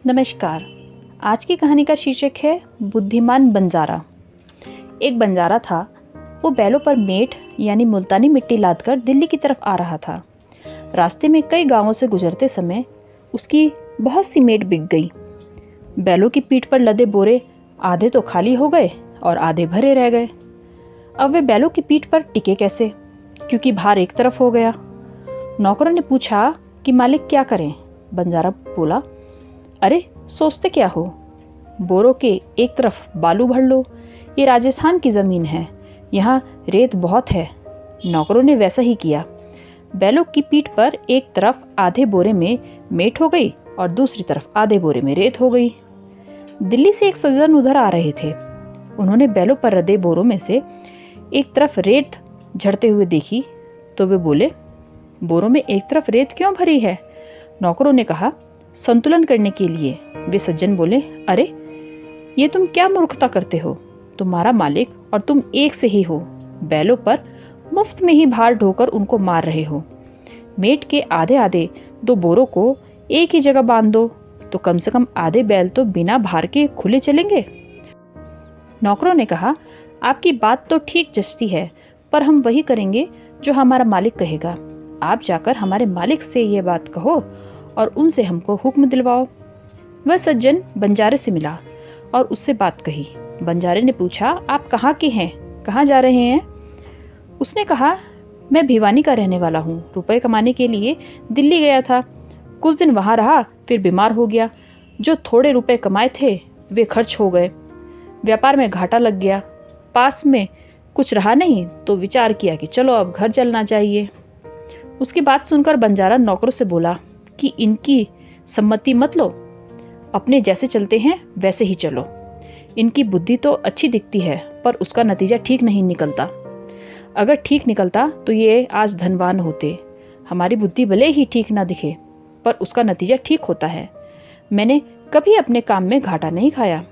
नमस्कार। आज की कहानी का शीर्षक है बुद्धिमान बंजारा। एक बंजारा था। वो बैलों पर मेट यानी मुल्तानी मिट्टी लादकर दिल्ली की तरफ आ रहा था। रास्ते में कई गांवों से गुजरते समय उसकी बहुत सी मेट बिक गई। बैलों की पीठ पर लदे बोरे आधे तो खाली हो गए और आधे भरे रह गए। अब वे बैलों की पीठ पर टिके कैसे, क्योंकि भार एक तरफ हो गया। नौकरों ने पूछा कि मालिक क्या करें। बंजारा बोला, अरे सोचते क्या हो, बोरों के एक तरफ बालू भर लो। ये राजस्थान की ज़मीन है, यहाँ रेत बहुत है। नौकरों ने वैसा ही किया। बैलों की पीठ पर एक तरफ आधे बोरे में मेट हो गई और दूसरी तरफ आधे बोरे में रेत हो गई। दिल्ली से एक सज्जन उधर आ रहे थे। उन्होंने बैलों पर लदे बोरों में से एक तरफ रेत झड़ते हुए देखी तो वे बोले, बोरों में एक तरफ रेत क्यों भरी है? नौकरों ने कहा, संतुलन करने के लिए। वे सज्जन बोले, अरे ये तुम क्या मूर्खता करते हो? तुम्हारा मालिक और तुम एक से ही हो। बैलों पर मुफ्त में ही भार ढोकर उनको मार रहे हो। मेट के आधे आधे दो बोरों को एक ही जगह बांध दो तो कम से कम आधे बैल तो बिना भार के खुले चलेंगे। नौकरों ने कहा, आपकी बात तो ठीक जचती है, पर हम वही करेंगे जो हमारा मालिक कहेगा। आप जाकर हमारे मालिक से ये बात कहो और उनसे हमको हुक्म दिलवाओ। वह सज्जन बंजारे से मिला और उससे बात कही। बंजारे ने पूछा, आप कहाँ के हैं, कहाँ जा रहे हैं? उसने कहा, मैं भिवानी का रहने वाला हूँ। रुपए कमाने के लिए दिल्ली गया था। कुछ दिन वहाँ रहा, फिर बीमार हो गया। जो थोड़े रुपए कमाए थे वे खर्च हो गए। व्यापार में घाटा लग गया। पास में कुछ रहा नहीं तो विचार किया कि चलो अब घर चलना चाहिए। उसकी बात सुनकर बंजारा नौकरों से बोला कि इनकी सम्मति मत लो, अपने जैसे चलते हैं वैसे ही चलो। इनकी बुद्धि तो अच्छी दिखती है पर उसका नतीजा ठीक नहीं निकलता। अगर ठीक निकलता तो ये आज धनवान होते। हमारी बुद्धि भले ही ठीक ना दिखे पर उसका नतीजा ठीक होता है। मैंने कभी अपने काम में घाटा नहीं खाया।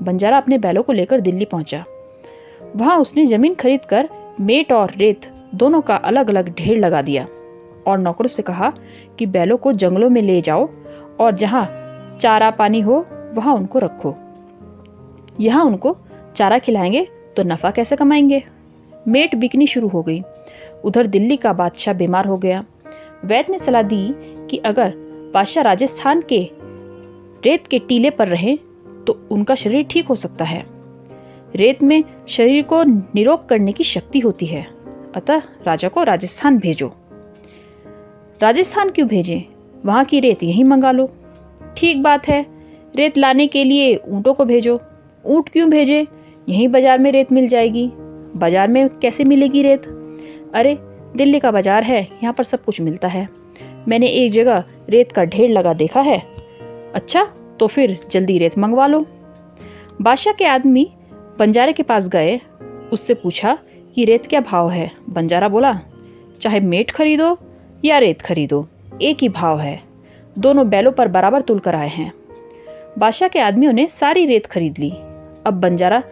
बंजारा अपने बैलों को लेकर दिल्ली पहुंचा। वहां उसने जमीन खरीदकर मेट और रेत दोनों का अलग अलग ढेर लगा दिया और नौकरों से कहा कि बैलों को जंगलों में ले जाओ और जहां चारा पानी हो वहां उनको रखो। यहाँ उनको चारा खिलाएंगे तो नफा कैसे कमाएंगे? मेट बिकनी शुरू हो गई। उधर दिल्ली का बादशाह बीमार हो गया। वैद्य ने सलाह दी कि अगर बादशाह राजस्थान के रेत के टीले पर रहें तो उनका शरीर ठीक हो सकता है। रेत में शरीर को निरोग करने की शक्ति होती है, अतः राजा को राजस्थान भेजो। राजस्थान क्यों भेजें? वहां की रेत यहीं मंगा लो। ठीक बात है, रेत लाने के लिए ऊँटों को भेजो। ऊँट क्यों भेजें? यहीं बाजार में रेत मिल जाएगी। बाजार में कैसे मिलेगी रेत? अरे दिल्ली का बाजार है, यहाँ पर सब कुछ मिलता है। मैंने एक जगह रेत का ढेर लगा देखा है। अच्छा तो फिर जल्दी रेत मंगवा लो। बादशाह के आदमी बंजारे के पास गए। उससे पूछा कि रेत क्या भाव है? बंजारा बोला, चाहे मेट खरीदो या रेत खरीदो, एक ही भाव है। दोनों बैलों पर बराबर तुल कर आए हैं। बादशाह के आदमियों ने सारी रेत खरीद ली। अब बंजारा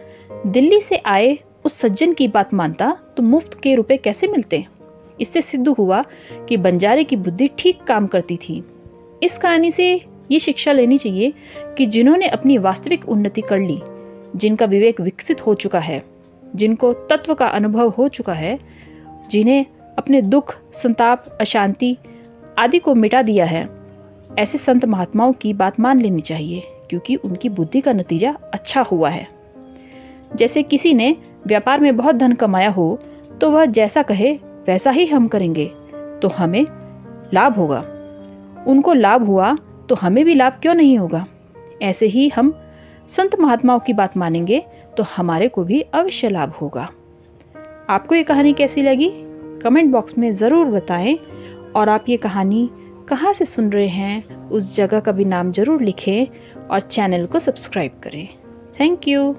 दिल्ली से आए उस सज्जन की बात मानता तो मुफ्त के रुपए कैसे मिलते? इससे सिद्ध हुआ कि बंजारे की बुद्धि ठीक काम करती थी। इस कहानी से ये शिक्षा लेनी चाहिए कि जिन्होंने अपनी वास्तविक उन्नति कर ली, जिनका विवेक विकसित हो चुका है, जिनको तत्व का अनुभव हो चुका है, जिन्हें अपने दुख, संताप, अशांति आदि को मिटा दिया है, ऐसे संत महात्माओं की बात मान लेनी चाहिए, क्योंकि उनकी बुद्धि का नतीजा अच्छा हुआ है। जैसे किसी ने व्यापार में बहुत धन कमाया हो तो वह जैसा कहे वैसा ही हम करेंगे तो हमें लाभ होगा। उनको लाभ हुआ तो हमें भी लाभ क्यों नहीं होगा? ऐसे ही हम संत महात्माओं की बात मानेंगे तो हमारे को भी अवश्य लाभ होगा। आपको ये कहानी कैसी लगी? कमेंट बॉक्स में ज़रूर बताएं और आप ये कहानी कहाँ से सुन रहे हैं उस जगह का भी नाम ज़रूर लिखें और चैनल को सब्सक्राइब करें। Thank you.